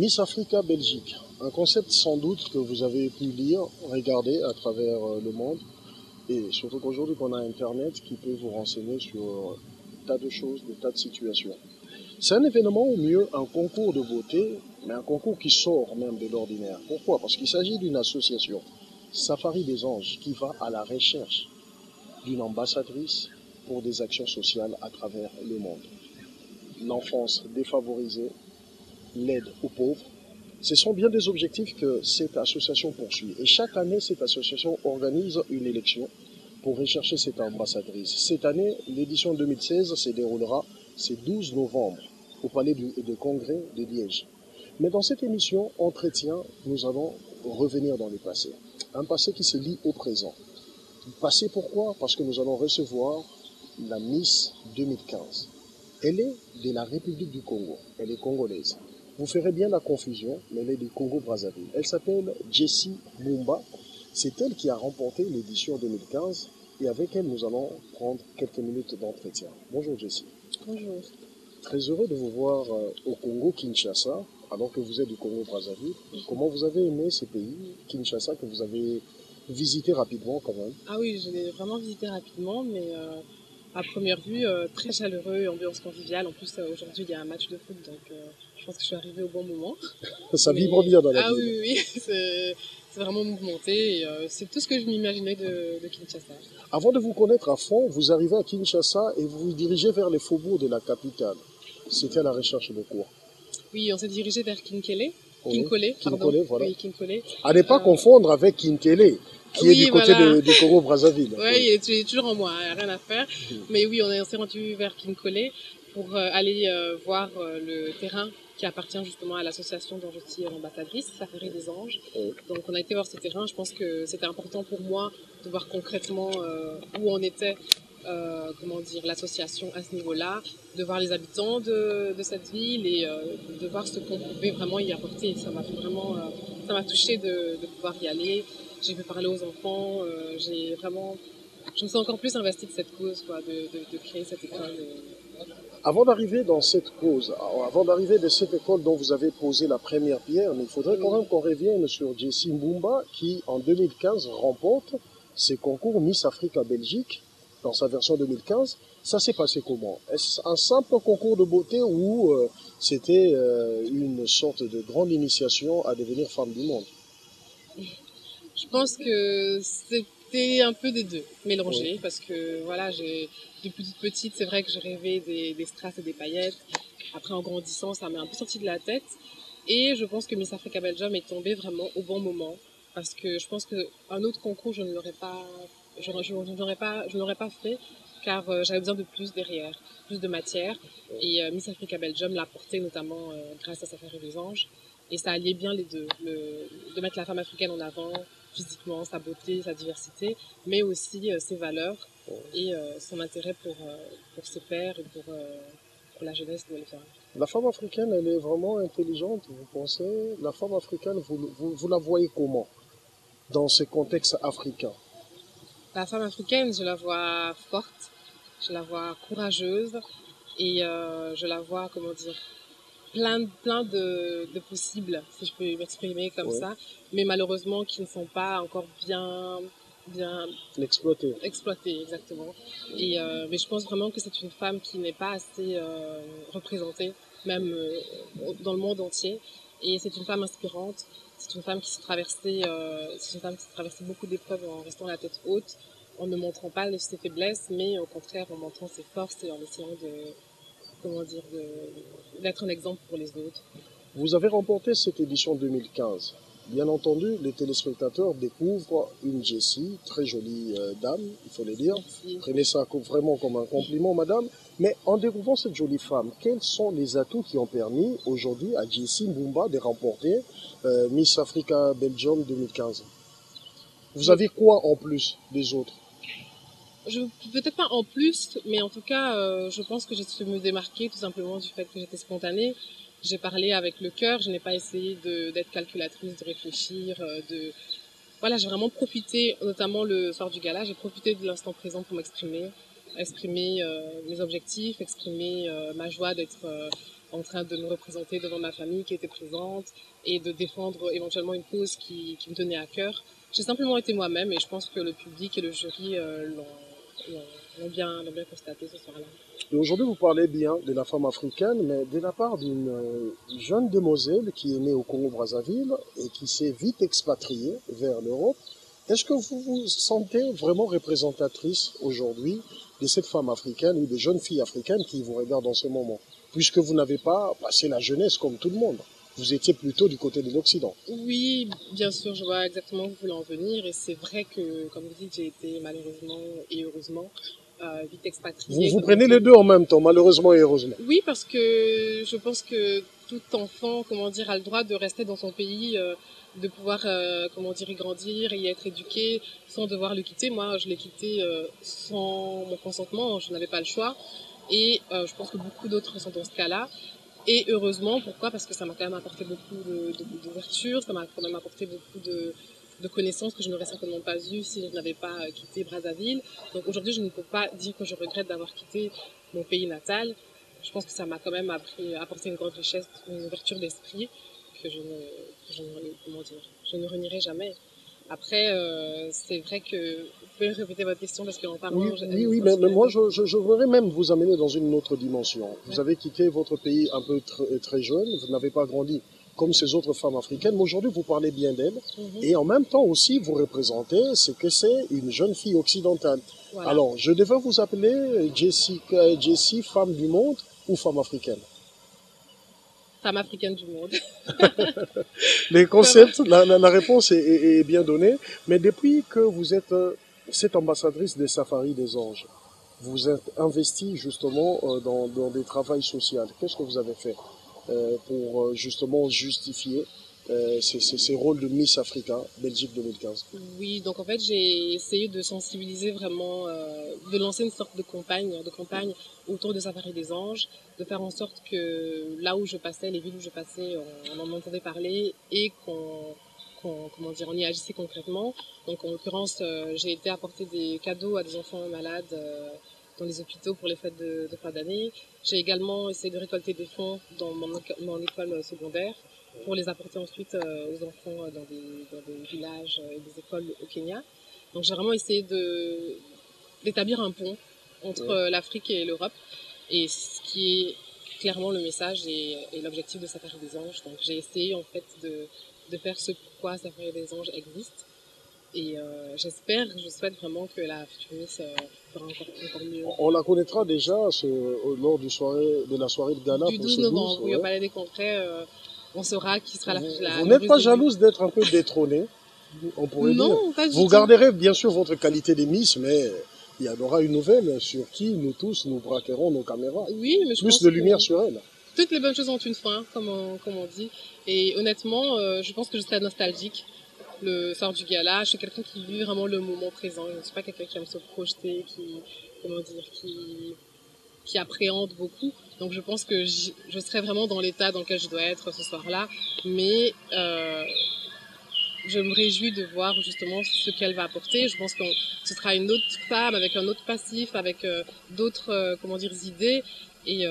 Miss Africa Belgique, un concept sans doute que vous avez pu lire, regarder à travers le monde, et surtout qu'aujourd'hui qu'on a Internet qui peut vous renseigner sur des tas de choses, des tas de situations. C'est un événement au mieux un concours de beauté, mais un concours qui sort même de l'ordinaire. Pourquoi? Parce qu'il s'agit d'une association, Safari des Anges, qui va à la recherche d'une ambassadrice pour des actions sociales à travers le monde. L'enfance défavorisée, l'aide aux pauvres. Ce sont bien des objectifs que cette association poursuit. Et chaque année, cette association organise une élection pour rechercher cette ambassadrice. Cette année, l'édition 2016 se déroulera ce 12 novembre au Palais de Congrès de Liège. Mais dans cette émission, Entretien, nous allons revenir dans le passé. Un passé qui se lie au présent. Passé pourquoi? Parce que nous allons recevoir la Miss 2015. Elle est de la République du Congo. Elle est congolaise. Vous ferez bien la confusion, mais elle est du Congo-Brazzaville. Elle s'appelle Jessie Mumba. C'est elle qui a remporté l'édition 2015 et avec elle, nous allons prendre quelques minutes d'entretien. Bonjour Jessie. Bonjour. Très heureux de vous voir au Congo-Kinshasa, alors que vous êtes du Congo-Brazzaville. Comment vous avez aimé ce pays, Kinshasa, que vous avez visité rapidement quand même? Ah oui, je l'ai vraiment visité rapidement, mais à première vue, très chaleureux, ambiance conviviale. En plus, aujourd'hui, il y a un match de foot, donc je pense que je suis arrivée au bon moment. Ça vibre bien dans la Ah ville. oui, oui, oui. C'est vraiment mouvementé. Et, c'est tout ce que je m'imaginais de Kinshasa. Avant de vous connaître à fond, vous arrivez à Kinshasa et vous vous dirigez vers les faubourgs de la capitale. C'était à la recherche de quoi? Oui, on s'est dirigé vers Kinkele. Oui, Kinkole, pardon. Kinkole, voilà. Oui, Kinkole. À ne pas confondre avec Kinkele, qui est Oui, du côté voilà. du Congo-Brazzaville. Oui, il est toujours en moi, hein, rien à faire. Mais oui, on s'est rendu vers Kinkole pour aller voir le terrain qui appartient justement à l'association dont je suis l'ambassadrice, Safari des Anges. Oui. Donc on a été voir ce terrain. Je pense que c'était important pour moi de voir concrètement où en était comment dire, l'association à ce niveau-là, de voir les habitants de cette ville et de voir ce qu'on pouvait vraiment y apporter. Ça m'a fait vraiment, ça m'a touché de pouvoir y aller. J'ai pu parler aux enfants. J'ai vraiment, je me sens encore plus investie de cette cause, quoi, de créer cette école. Avant d'arriver dans cette cause, avant d'arriver de cette école dont vous avez posé la première pierre, mais il faudrait quand même qu'on revienne sur Jessie Mumba qui, en 2015, remporte ces concours Miss Africa Belgique dans sa version 2015. Ça s'est passé comment? Est-ce un simple concours de beauté ou c'était une sorte de grande initiation à devenir femme du monde? Je pense que c'était un peu des deux mélangés, Oui. parce que voilà, depuis toute petite, c'est vrai que je rêvais des strass et des paillettes. Après, en grandissant, ça m'est un peu sorti de la tête. Et je pense que Miss Africa Belgium est tombée vraiment au bon moment, parce que je pense qu'un autre concours, je ne l'aurais pas, je n'aurais pas fait, car j'avais besoin de plus derrière, plus de matière. Et Miss Africa Belgium l'a porté notamment grâce à Safari des Anges. Et ça alliait bien les deux, de mettre la femme africaine en avant, physiquement, sa beauté, sa diversité, mais aussi ses valeurs et son intérêt pour ses pairs et pour la jeunesse de l'État. La femme africaine, elle est vraiment intelligente, vous pensez? La femme africaine, vous la voyez comment dans ce contexte africain? La femme africaine, je la vois forte, je la vois courageuse et je la vois, comment dire, plein de possibles, si je peux m'exprimer comme Oui. ça, mais malheureusement qui ne sont pas encore bien L'exploiter. exploitées, exactement. Et, mais je pense vraiment que c'est une femme qui n'est pas assez représentée, même dans le monde entier. Et c'est une femme inspirante. C'est une femme qui s'est traversée, beaucoup d'épreuves en restant la tête haute, en ne montrant pas ses faiblesses, mais au contraire en montrant ses forces et en essayant comment dire, d'être un exemple pour les autres. Vous avez remporté cette édition 2015. Bien entendu, les téléspectateurs découvrent une Jessie, très jolie dame, il faut le dire. Merci. Prenez ça vraiment comme un compliment, madame. Mais en découvrant cette jolie femme, quels sont les atouts qui ont permis aujourd'hui à Jessie Mumba de remporter Miss Africa Belgium 2015? Vous avez quoi en plus des autres? Peut-être pas en plus, mais en tout cas, je pense que j'ai su me démarquer tout simplement du fait que j'étais spontanée. J'ai parlé avec le cœur, je n'ai pas essayé d'être calculatrice, de réfléchir, Voilà, j'ai vraiment profité, notamment le soir du gala, j'ai profité de l'instant présent pour exprimer mes objectifs, exprimer ma joie en train de me représenter devant ma famille qui était présente et de défendre éventuellement une cause qui me tenait à cœur. J'ai simplement été moi-même et je pense que le public et le jury l'ont bien constaté ce soir-là. Et aujourd'hui, vous parlez bien de la femme africaine, mais de la part d'une jeune demoiselle qui est née au Congo-Brazzaville et qui s'est vite expatriée vers l'Europe. Est-ce que vous vous sentez vraiment représentatrice aujourd'hui de cette femme africaine ou des jeunes filles africaines qui vous regardent en ce moment, puisque vous n'avez pas passé la jeunesse comme tout le monde? Vous étiez plutôt du côté de l'Occident. Oui, bien sûr, je vois exactement où vous voulez en venir et c'est vrai que, comme vous dites, j'ai été malheureusement et heureusement vite expatriée. Vous prenez les deux en même temps, malheureusement et heureusement. Oui, parce que je pense que tout enfant, comment dire, a le droit de rester dans son pays, de pouvoir, comment dire, y grandir et y être éduqué sans devoir le quitter. Moi, je l'ai quitté sans mon consentement, je n'avais pas le choix. Et je pense que beaucoup d'autres sont dans ce cas-là. Et heureusement, pourquoi? Parce que ça m'a quand même apporté beaucoup d'ouverture, ça m'a quand même apporté beaucoup de connaissances que je n'aurais certainement pas eues si je n'avais pas quitté Brazzaville. Donc aujourd'hui, je ne peux pas dire que je regrette d'avoir quitté mon pays natal. Je pense que ça m'a quand même apporté une grande richesse, une ouverture d'esprit comment dire, je ne renierai jamais. Après, c'est vrai que vous pouvez répéter votre question parce qu'en parlant, Oui, mais moi, je voudrais même vous amener dans une autre dimension. Vous avez quitté votre pays un peu très jeune, vous n'avez pas grandi comme ces autres femmes africaines, mais aujourd'hui, vous parlez bien d'elles. Et en même temps aussi, vous représentez ce que c'est une jeune fille occidentale. Voilà. Alors, je devais vous appeler Jessie, femme du monde ou femme africaine? Femme africaine du monde. Les concepts, la réponse est bien donnée, mais depuis que vous êtes cette ambassadrice des Safaris des Anges, vous êtes investie justement dans des travaux sociaux. Qu'est-ce que vous avez fait pour justement justifier ces rôles de Miss Africa Belgique 2015? Oui, donc en fait j'ai essayé de sensibiliser vraiment, de lancer une sorte de campagne autour de Safari des Anges, de faire en sorte que là où je passais, les villes où je passais, on en entendait parler et comment dire, on y agissait concrètement. Donc en l'occurrence, j'ai été apporter des cadeaux à des enfants malades dans les hôpitaux pour les fêtes de fin d'année. J'ai également essayé de récolter des fonds dans mon école secondaire pour les apporter ensuite aux enfants dans des villages et des écoles au Kenya. Donc j'ai vraiment essayé d'établir un pont entre l'Afrique et l'Europe, et ce qui est clairement le message et l'objectif de Safari des Anges. Donc j'ai essayé en fait de faire ce pourquoi Safari des Anges existe. Et je souhaite vraiment que la future Miss fera encore mieux. On la connaîtra déjà lors de la soirée de gala Du pour 12 ce novembre, 12. oui, au Palais des Congrès, on saura qui sera Vous n'êtes pas jalouse d'être un peu détrônée, on pourrait dire? Non, pas du tout. Vous garderez bien sûr votre qualité de Miss, mais il y en aura une nouvelle sur qui nous tous nous braquerons nos caméras. Oui, mais je Plus pense de lumière sur elle. toutes les bonnes choses ont une fin, comme on dit. Et honnêtement, je pense que je serais nostalgique le soir du gala. Je suis quelqu'un qui vit vraiment le moment présent. Je ne suis pas quelqu'un qui aime se projeter, comment dire, qui appréhende beaucoup. Donc je pense que je serais vraiment dans l'état dans lequel je dois être ce soir-là. Mais je me réjouis de voir justement ce qu'elle va apporter. Je pense que ce sera une autre femme avec un autre passif, avec d'autres comment dire idées. Et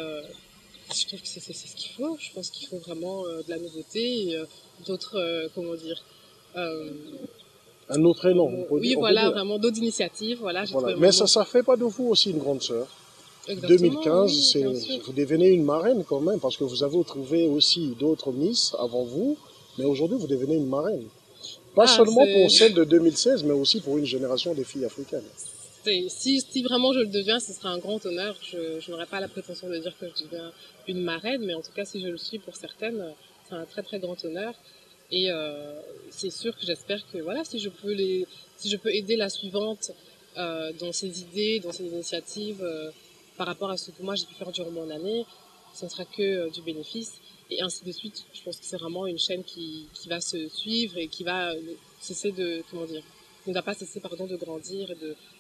je trouve que c'est ce qu'il faut. Je pense qu'il faut vraiment de la nouveauté et d'autres comment dire. Un autre élan. Oui, voilà, vraiment d'autres initiatives. Voilà, voilà. Vraiment... Mais ça fait pas de vous aussi une grande sœur. Exactement, 2015, oui, vous devenez une marraine quand même, parce que vous avez trouvé aussi d'autres Miss avant vous, mais aujourd'hui vous devenez une marraine. Pas seulement pour celle de 2016, mais aussi pour une génération de filles africaines. Si vraiment je le deviens, ce sera un grand honneur. Je n'aurai pas la prétention de dire que je deviens une marraine, mais en tout cas, si je le suis pour certaines, c'est un très très grand honneur. Et c'est sûr que j'espère que voilà, si je peux aider la suivante dans ses idées, dans ses initiatives, par rapport à ce que moi j'ai pu faire durant mon année, ce ne sera que du bénéfice. Et ainsi de suite. Je pense que c'est vraiment une chaîne qui va se suivre et qui va cesser de, comment dire, qui ne va pas cesser, pardon, de grandir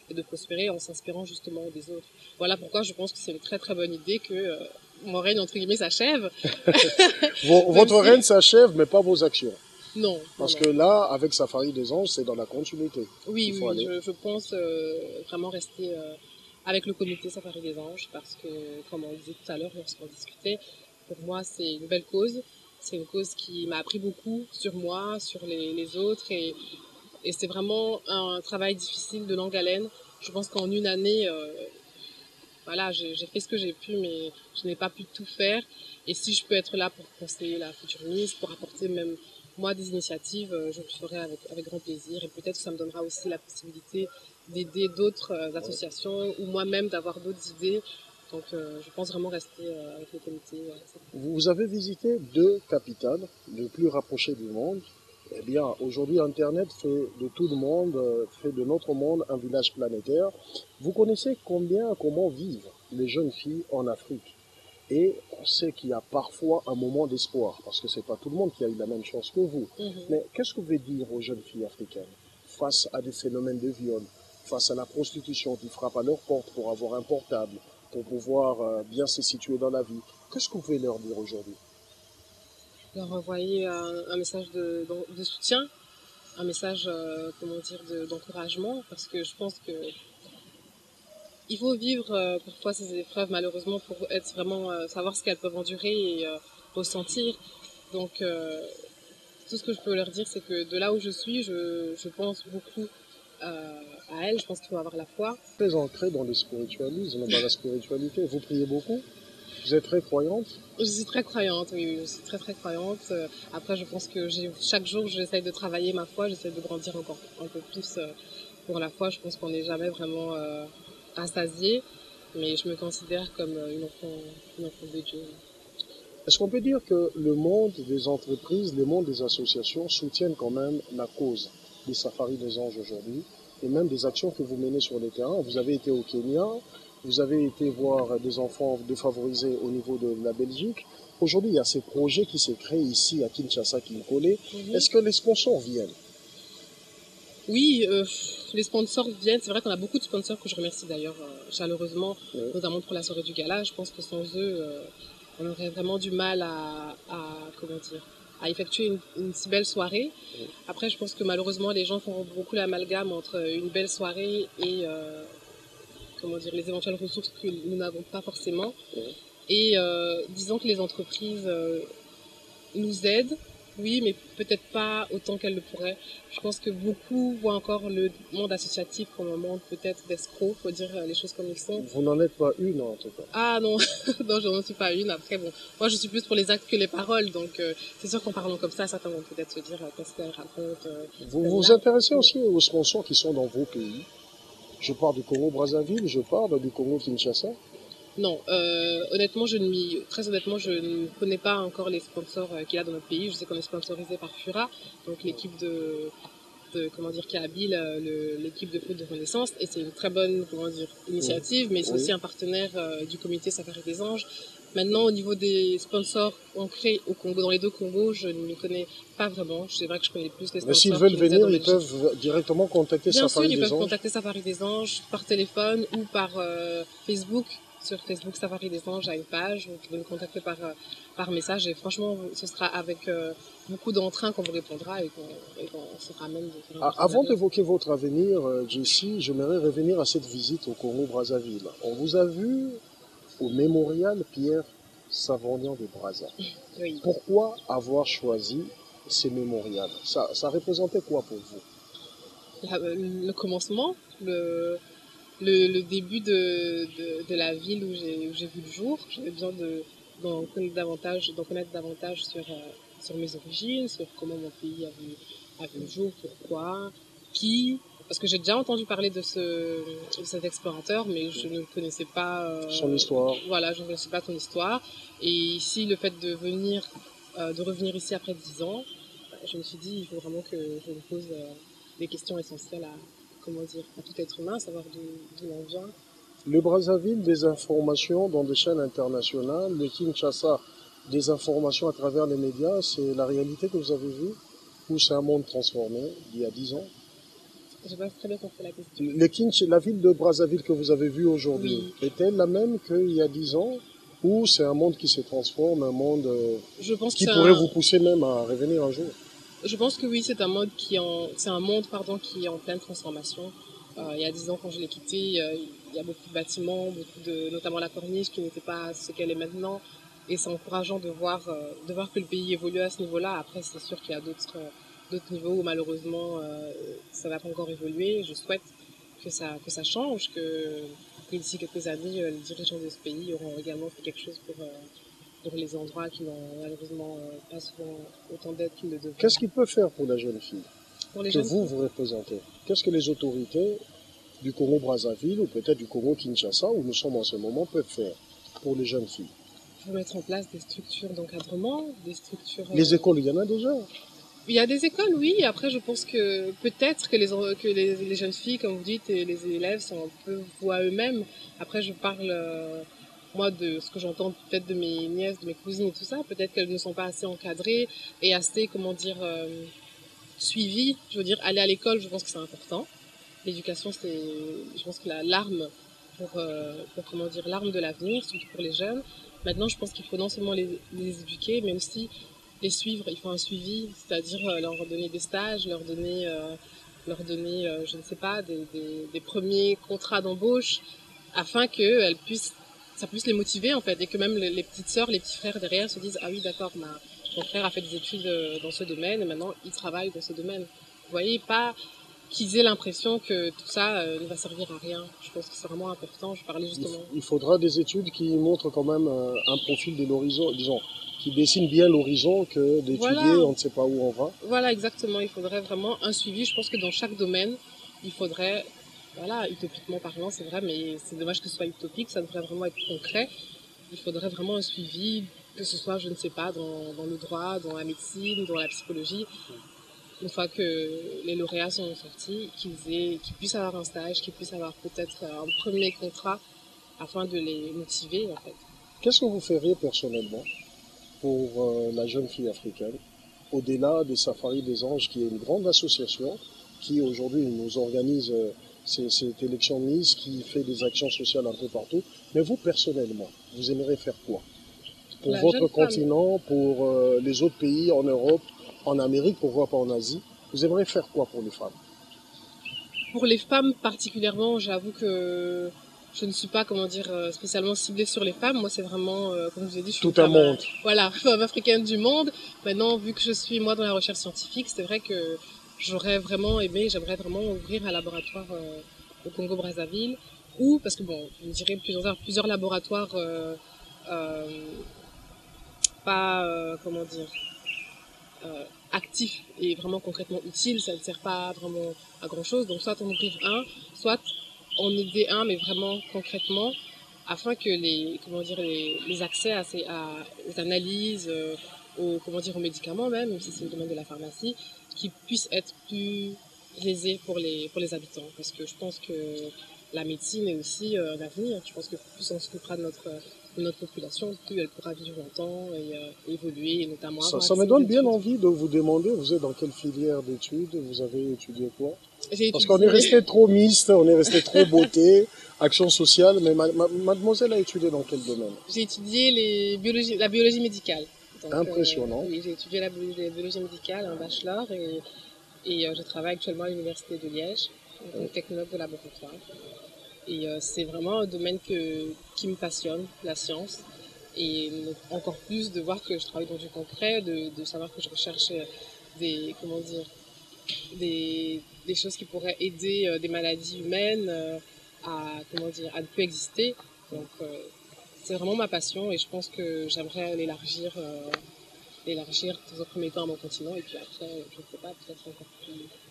et de prospérer en s'inspirant justement des autres. Voilà pourquoi je pense que c'est une très très bonne idée que mon règne, entre guillemets, s'achève. Votre règne s'achève, mais pas vos actions. Non. Parce que là, avec Safari des Anges, c'est dans la continuité. Oui, je pense vraiment rester avec le comité Safari des Anges parce que, comme on disait tout à l'heure lorsqu'on discutait, pour moi, c'est une belle cause. C'est une cause qui m'a appris beaucoup sur moi, sur les autres. Et c'est vraiment un travail difficile de longue haleine. Je pense qu'en une année, voilà, j'ai fait ce que j'ai pu, mais je n'ai pas pu tout faire. Et si je peux être là pour conseiller la future Miss, pour apporter même moi des initiatives, je le ferai avec grand plaisir. Et peut-être que ça me donnera aussi la possibilité d'aider d'autres associations ou moi-même d'avoir d'autres idées. Donc je pense vraiment rester avec le comité. Vous avez visité deux capitales, les plus rapprochées du monde. Eh bien, aujourd'hui, Internet fait de tout le monde, fait de notre monde un village planétaire. Vous connaissez comment vivent les jeunes filles en Afrique. Et on sait qu'il y a parfois un moment d'espoir, parce que c'est pas tout le monde qui a eu la même chance que vous. Mais qu'est-ce que vous pouvez dire aux jeunes filles africaines face à des phénomènes de viol, face à la prostitution qui frappe à leur porte pour avoir un portable, pour pouvoir bien se situer dans la vie? Qu'est-ce que vous pouvez leur dire aujourd'hui? Leur envoyer un message de soutien, un message, comment dire, d'encouragement, parce que je pense que il faut vivre parfois ces épreuves malheureusement pour être vraiment savoir ce qu'elles peuvent endurer et ressentir. Donc tout ce que je peux leur dire, c'est que de là où je suis, je pense beaucoup à elles. Je pense qu'il faut avoir la foi. Très ancré dans le spiritualisme, dans la spiritualité. Vous priez beaucoup? Vous êtes très croyante? Je suis très croyante, oui, je suis très très croyante. Après, je pense que chaque jour, j'essaye de travailler ma foi, j'essaie de grandir encore un peu plus pour la foi. Je pense qu'on n'est jamais vraiment rassasié, mais je me considère comme une enfant de Dieu. Est-ce qu'on peut dire que le monde des entreprises, le monde des associations soutiennent quand même la cause des safaris des anges aujourd'hui et même des actions que vous menez sur le terrain? Vous avez été au Kenya, vous avez été voir des enfants défavorisés au niveau de la Belgique. Aujourd'hui, il y a ces projets qui se créent ici à Kinshasa, Kinkole. Est-ce que les sponsors viennent? Oui, les sponsors viennent. C'est vrai qu'on a beaucoup de sponsors que je remercie d'ailleurs chaleureusement, notamment pour la soirée du gala. Je pense que sans eux, on aurait vraiment du mal comment dire, à effectuer une si belle soirée. Après, je pense que malheureusement, les gens font beaucoup l'amalgame entre une belle soirée et comment dire, les éventuelles ressources que nous n'avons pas forcément. Et disons que les entreprises nous aident, oui, mais peut-être pas autant qu'elles le pourraient. Je pense que beaucoup voient encore le monde associatif comme un monde peut-être d'escrocs, faut dire les choses comme ils sont. Vous n'en êtes pas une en tout cas. Ah non, non, je n'en suis pas une. Après, bon, moi je suis plus pour les actes que les paroles, donc c'est sûr qu'en parlant comme ça, certains vont peut-être se dire qu'est-ce qu'elle raconte. Vous vous intéressez aussi aux sponsors qui sont dans vos pays. Je parle du Congo-Brazzaville, je parle du Congo-Kinshasa. Non, honnêtement, très honnêtement, je ne connais pas encore les sponsors qu'il y a dans notre pays. Je sais qu'on est sponsorisé par Fura, donc l'équipe comment dire, qui habille l'équipe de foot de Renaissance, et c'est une très bonne, comment dire, initiative, mais c'est aussi un partenaire du comité Safari des Anges. Maintenant, au niveau des sponsors ancrés au Congo, dans les deux Congos, je ne m'y connais pas vraiment. C'est vrai que je connais plus les sponsors. Mais s'ils veulent venir, ils peuvent directement contacter Bien Safari sûr, ils des peuvent Anges. contacter Safari des Anges par téléphone ou par Facebook. Sur Facebook, Safari des Anges a une page. Vous pouvez nous contacter par message. Et franchement, ce sera avec beaucoup d'entrain qu'on vous répondra et qu'on se ramène. Avant d'évoquer votre avenir, Jessie, j'aimerais revenir à cette visite au Congo-Brazzaville. On vous a vu au mémorial Pierre Savognin de Brazza. Oui. Pourquoi avoir choisi ces mémorials? Ça représentait quoi pour vous? Le commencement, le début de la ville où j'ai vu le jour. J'avais besoin d'en connaître davantage sur mes origines, sur comment mon pays a vu le jour, pourquoi, qui. Parce que j'ai déjà entendu parler de cet explorateur, mais je ne connaissais pas son histoire. Voilà, je ne connaissais pas son histoire. Et ici, le fait de revenir ici après 10 ans, je me suis dit, il faut vraiment que je me pose des questions essentielles à tout être humain, savoir d'où on vient. Le Brazzaville, des informations dans des chaînes internationales, le Kinshasa, des informations à travers les médias, c'est la réalité que vous avez vue? Ou c'est un monde transformé d'il y a 10 ans? Je n'ai pas très bien compris la question. La ville de Brazzaville que vous avez vue aujourd'hui, est-elle la même qu'il y a 10 ans? Ou c'est un monde qui se transforme, un monde qui pourrait vous pousser même à revenir un jour? Je pense que oui, c'est un monde qui est en pleine transformation. Il y a 10 ans, quand je l'ai quitté, il y a beaucoup de bâtiments, notamment la corniche, qui n'était pas ce qu'elle est maintenant. Et c'est encourageant de voir que le pays évolue à ce niveau-là. Après, c'est sûr qu'il y a d'autres niveaux où malheureusement ça va pas encore évoluer. Je souhaite que ça change, que d'ici quelques années, les dirigeants de ce pays auront également fait quelque chose pour les endroits qui n'ont malheureusement pas souvent autant d'aide qu'ils le devraient. Qu'est-ce qu'il peut faire pour la jeune fille Pour les que jeunes vous, filles, vous représentez? Qu'est-ce que les autorités du Congo-Brazzaville ou peut-être du Congo-Kinshasa, où nous sommes en ce moment, peuvent faire pour les jeunes filles? il faut mettre en place des structures d'encadrement, des structures... Les écoles, il y en a déjà. Il y a des écoles, oui. Après, je pense que peut-être que les jeunes filles, comme vous dites, et les élèves sont un peu voix eux-mêmes. Après, je parle, moi, de ce que j'entends peut-être de mes nièces, de mes cousines et tout ça. Peut-être qu'elles ne sont pas assez encadrées et assez, comment dire, suivies. Je veux dire, aller à l'école, je pense que c'est important. L'éducation, c'est, je pense que l'arme pour, comment dire, l'arme de l'avenir, surtout pour les jeunes. Maintenant, je pense qu'il faut non seulement les éduquer, mais aussi les suivre. Il faut un suivi, c'est-à-dire leur donner des stages, leur donner je ne sais pas, des premiers contrats d'embauche, afin que ça puisse les motiver en fait, et que même les petites sœurs, les petits frères derrière se disent ah oui d'accord, mon frère a fait des études dans ce domaine et maintenant il travaille dans ce domaine. Vous voyez, pas qu'ils aient l'impression que tout ça ne va servir à rien. Je pense que c'est vraiment important. Je parlais justement. Il faudra des études qui montrent quand même un profil de l'horizon, disons, qui dessinent bien l'horizon que d'étudier, Voilà, on ne sait pas où on va. voilà exactement. Il faudrait vraiment un suivi. Je pense que dans chaque domaine, il faudrait, voilà, utopiquement parlant, c'est vrai, mais c'est dommage que ce soit utopique. Ça devrait vraiment être concret. Il faudrait vraiment un suivi, que ce soit, je ne sais pas, dans le droit, dans la médecine, dans la psychologie. Une fois que les lauréats sont sortis, qu'ils puissent avoir un stage, qu'ils puissent avoir peut-être un premier contrat afin de les motiver en fait. Qu'est-ce que vous feriez personnellement pour la jeune fille africaine, au-delà des Safaris des Anges, qui est une grande association qui aujourd'hui nous organise cette élection de Miss, qui fait des actions sociales un peu partout. Mais vous, personnellement, vous aimeriez faire quoi pour La votre jeune femme, continent, pour les autres pays en Europe, en Amérique, pourquoi pas en Asie? Vous aimeriez faire quoi pour les femmes? pour les femmes particulièrement, j'avoue que je ne suis pas, comment dire, spécialement ciblée sur les femmes. Moi, c'est vraiment, comme je vous ai dit, je suis Tout une un femme, monde. voilà, femme africaine du monde. Maintenant, vu que je suis, moi, dans la recherche scientifique, c'est vrai que j'aimerais vraiment ouvrir un laboratoire au Congo-Brazzaville. Ou, parce que bon, je dirais plusieurs laboratoires, euh, pas, comment dire, actif et vraiment concrètement utile, ça ne sert pas vraiment à grand chose. Donc soit on ouvrir un, soit on aider un, mais vraiment concrètement, afin que les accès aux analyses, aux médicaments même si c'est le domaine de la pharmacie, qui puissent être plus aisés pour les habitants. Parce que je pense que la médecine est aussi un avenir. Je pense que plus on s'occupera de notre population, plus elle pourra vivre longtemps et évoluer, et notamment avoir Ça me accès aux donne bien études. envie de vous demander, vous êtes dans quelle filière d'études? Vous avez étudié quoi? J'ai Parce qu'on est étudié, resté trop mixte, on est resté trop beauté, action sociale, mais mademoiselle a étudié dans quel domaine? j'ai étudié la biologie médicale. Donc, Impressionnant. oui, j'ai étudié la biologie médicale, un bachelor, et je travaille actuellement à l'université de Liège en tant que technologue de laboratoire. Et c'est vraiment un domaine qui me passionne, la science. Et encore plus de voir que je travaille dans du concret, de savoir que je recherche comment dire, des choses qui pourraient aider des maladies humaines à ne plus exister. Donc c'est vraiment ma passion et je pense que j'aimerais l'élargir dans un premier temps à mon continent et puis après, je ne sais pas, peut-être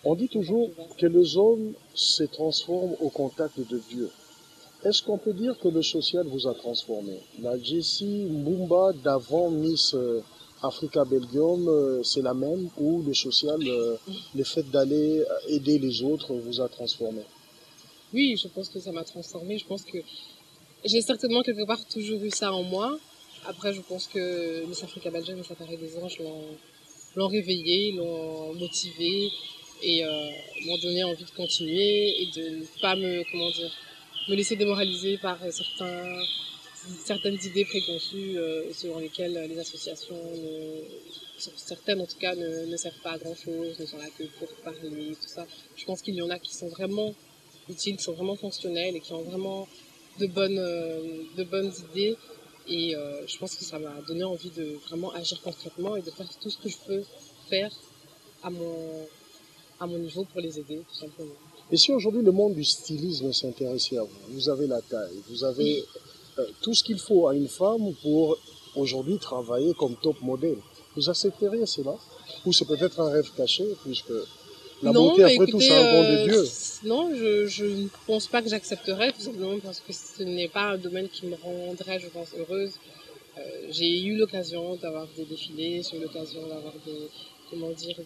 On dit encore toujours plus vaste. que les hommes se transforment au contact de Dieu. Est-ce qu'on peut dire que le social vous a transformé? La Jessie Mbumba d'avant Miss Africa Belgium, c'est la même, ou le social, le fait d'aller aider les autres vous a transformé? Oui, je pense que ça m'a transformée. Je pense que j'ai certainement quelque part toujours eu ça en moi. Après, je pense que Miss Africa Belgium et Safari des Anges l'ont réveillé, l'ont motivé et m'ont donné envie de continuer et de ne pas me laisser démoraliser par certaines idées préconçues selon lesquelles les associations, certaines en tout cas, ne servent pas à grand chose, ne sont là que pour parler, tout ça. Je pense qu'il y en a qui sont vraiment utiles, qui sont vraiment fonctionnels et qui ont vraiment de bonnes idées Et je pense que ça m'a donné envie de vraiment agir concrètement et de faire tout ce que je peux faire à mon niveau pour les aider, tout simplement. Et si aujourd'hui le monde du stylisme s'intéressait à vous, vous avez la taille, vous avez tout ce qu'il faut à une femme pour aujourd'hui travailler comme top modèle, vous accepteriez cela? Ou c'est peut-être un rêve caché, puisque la Non, beauté, mais après tout, écoutez, c'est un don de Dieu. non, je ne pense pas que j'accepterais, tout simplement parce que ce n'est pas un domaine qui me rendrait, je pense, heureuse. J'ai eu l'occasion d'avoir des défilés, j'ai eu l'occasion d'avoir comment dire,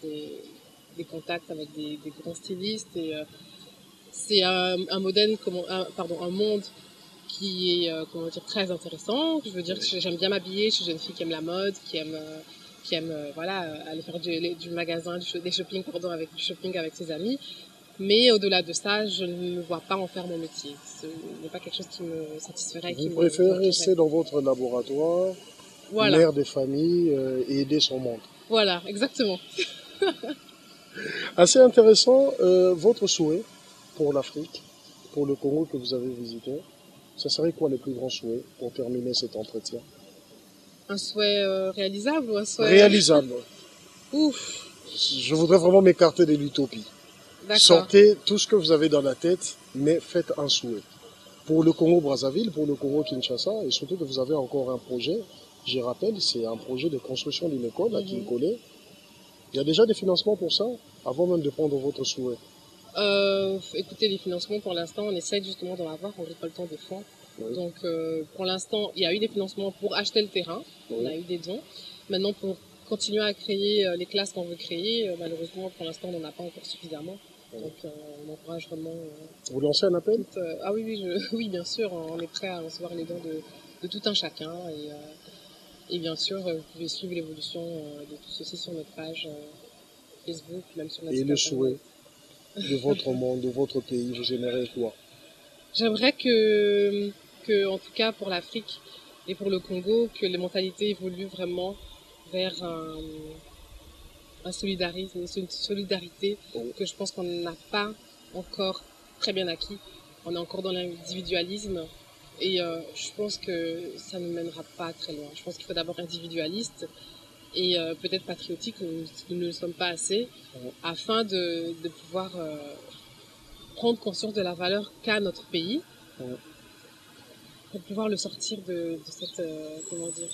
des contacts avec des grands stylistes et c'est un modèle, un monde qui est comment dire, très intéressant. Je veux dire que j'aime bien m'habiller, je suis une fille qui aime la mode, qui aime voilà, aller faire du magasin, des shopping, pardon, avec du shopping avec ses amis. Mais au-delà de ça, je ne me vois pas en faire mon métier. Ce n'est pas quelque chose qui me satisferait, Vous préférez rester dans votre laboratoire, voilà, mère des familles, et aider son monde. voilà, exactement. Assez intéressant, votre souhait pour l'Afrique, pour le Congo que vous avez visité, ça serait quoi les plus grands souhaits pour terminer cet entretien? Un souhait réalisable ou un souhait... Réalisable. Ouf, Je voudrais vraiment m'écarter de l'utopie. d'accord. Sortez tout ce que vous avez dans la tête, mais faites un souhait. Pour le Congo-Brazzaville, pour le Congo-Kinshasa, et surtout que vous avez encore un projet, je rappelle, c'est un projet de construction d'une école à Kinkole. Il y a déjà des financements pour ça, avant même de prendre votre souhait. Écoutez, les financements, pour l'instant, on essaie justement d'en avoir en récoltant des fonds. Oui. Donc, pour l'instant, il y a eu des financements pour acheter le terrain. Oui. On a eu des dons. Maintenant, pour continuer à créer les classes qu'on veut créer, malheureusement, pour l'instant, on n'en a pas encore suffisamment. Oui. Donc, on encourage vraiment... Vous lancez un appel? Ah oui, oui, bien sûr, on est prêt à recevoir les dons de tout un chacun. Et bien sûr, vous pouvez suivre l'évolution de tout ceci sur notre page Facebook, même sur notre site Et le internet. souhait de votre monde, de votre pays, vous aimeriez quoi? J'aimerais que, en tout cas pour l'Afrique et pour le Congo, que les mentalités évoluent vraiment vers un solidarisme, une solidarité que je pense qu'on n'a pas encore très bien acquis. On est encore dans l'individualisme et je pense que ça ne mènera pas très loin. Je pense qu'il faut d'abord individualiste et peut-être patriotique, nous ne le sommes pas assez, afin de pouvoir prendre conscience de la valeur qu'a notre pays, pour pouvoir le sortir de cette, comment dire,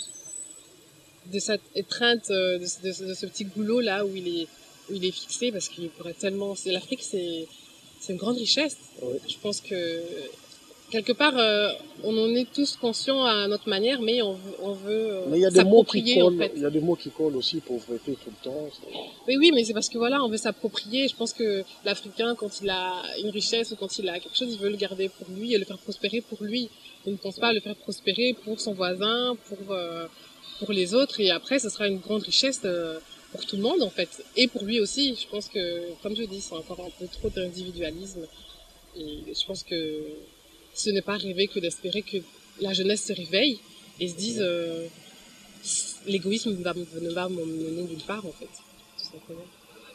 de cette étreinte, de ce petit goulot là où il est fixé, parce qu'il pourrait tellement, l'Afrique c'est une grande richesse. Je pense que quelque part, on en est tous conscients à notre manière, mais on veut mais il y a des mots qui s'approprier, collent, en fait. il y a des mots qui collent aussi, pauvreté tout le temps. Mais oui, mais c'est parce que voilà, on veut s'approprier. Je pense que l'Africain, quand il a une richesse ou quand il a quelque chose, il veut le garder pour lui et le faire prospérer pour lui. Il ne pense pas à le faire prospérer pour son voisin, pour les autres. Et après, ce sera une grande richesse pour tout le monde, en fait. Et pour lui aussi. Je pense que, comme je dis, c'est encore un peu trop d'individualisme. Et je pense que ce n'est pas rêver que d'espérer que la jeunesse se réveille et se dise l'égoïsme ne va m'emmener nulle part, en fait. Tout simplement.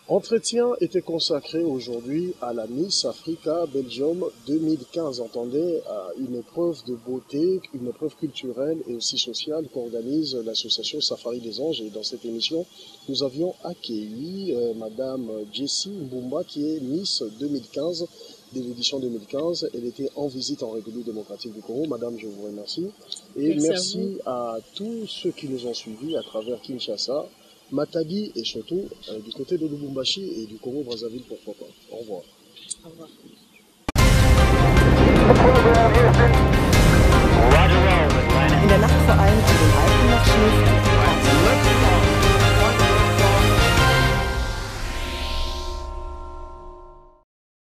Entretien était consacré aujourd'hui à la Miss Africa Belgium 2015. Entendez, à une épreuve de beauté, une épreuve culturelle et aussi sociale qu'organise l'association Safari des Anges. Et dans cette émission, nous avions accueilli Madame Jessie Mbumba, qui est Miss 2015, de l'édition 2015. Elle était en visite en République démocratique du Congo. Madame, je vous remercie. Et merci à tous ceux qui nous ont suivis à travers Kinshasa, Matadi et surtout du côté de Lubumbashi et du Congo-Brazzaville, pourquoi pas. Au revoir. Au revoir.